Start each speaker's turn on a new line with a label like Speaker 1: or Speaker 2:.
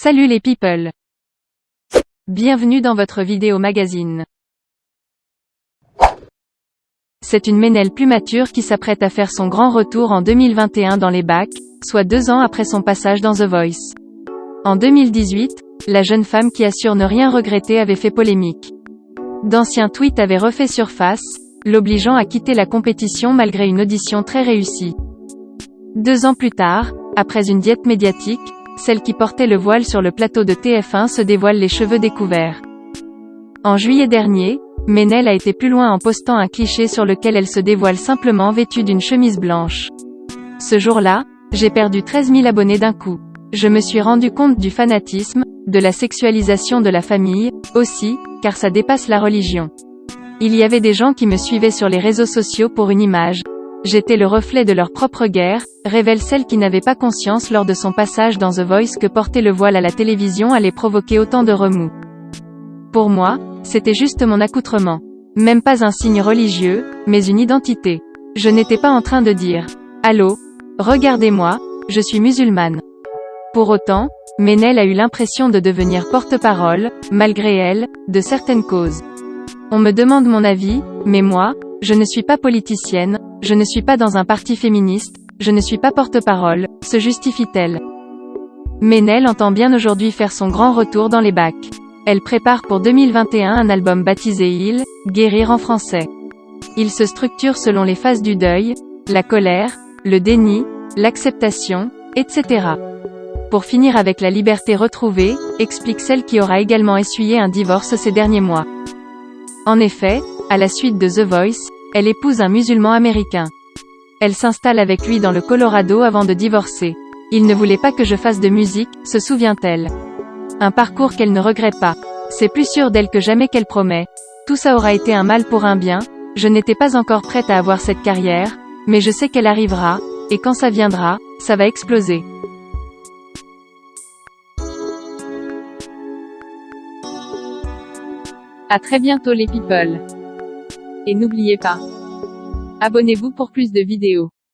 Speaker 1: Salut les people! Bienvenue dans votre vidéo magazine. C'est une Ménel plus mature qui s'apprête à faire son grand retour en 2021 dans les bacs, soit 2 ans après son passage dans The Voice. En 2018, la jeune femme qui assure ne rien regretter avait fait polémique. D'anciens tweets avaient refait surface, l'obligeant à quitter la compétition malgré une audition très réussie. 2 ans plus tard, après une diète médiatique, celle qui portait le voile sur le plateau de TF1 se dévoile les cheveux découverts. En juillet dernier, Ménel a été plus loin en postant un cliché sur lequel elle se dévoile simplement vêtue d'une chemise blanche. Ce jour-là, j'ai perdu 13 000 abonnés d'un coup. Je me suis rendu compte du fanatisme, de la sexualisation de la famille, aussi, car ça dépasse la religion. Il y avait des gens qui me suivaient sur les réseaux sociaux pour une image. J'étais le reflet de leur propre guerre, révèle celle qui n'avait pas conscience lors de son passage dans The Voice que porter le voile à la télévision allait provoquer autant de remous. Pour moi, c'était juste mon accoutrement. Même pas un signe religieux, mais une identité. Je n'étais pas en train de dire « Allô, regardez-moi, je suis musulmane ». Pour autant, Ménel a eu l'impression de devenir porte-parole, malgré elle, de certaines causes. On me demande mon avis, mais moi, je ne suis pas politicienne, je ne suis pas dans un parti féministe, je ne suis pas porte-parole, se justifie-t-elle. Ménel entend bien aujourd'hui faire son grand retour dans les bacs. Elle prépare pour 2021 un album baptisé Il, Guérir en français. Il se structure selon les phases du deuil, la colère, le déni, l'acceptation, etc. Pour finir avec la liberté retrouvée, explique celle qui aura également essuyé un divorce ces derniers mois. En effet, à la suite de The Voice, elle épouse un musulman américain. Elle s'installe avec lui dans le Colorado avant de divorcer. Il ne voulait pas que je fasse de musique, se souvient-elle. Un parcours qu'elle ne regrette pas. C'est plus sûr d'elle que jamais qu'elle promet. Tout ça aura été un mal pour un bien. Je n'étais pas encore prête à avoir cette carrière, mais je sais qu'elle arrivera, et quand ça viendra, ça va exploser. À très bientôt les people. Et n'oubliez pas, abonnez-vous pour plus de vidéos.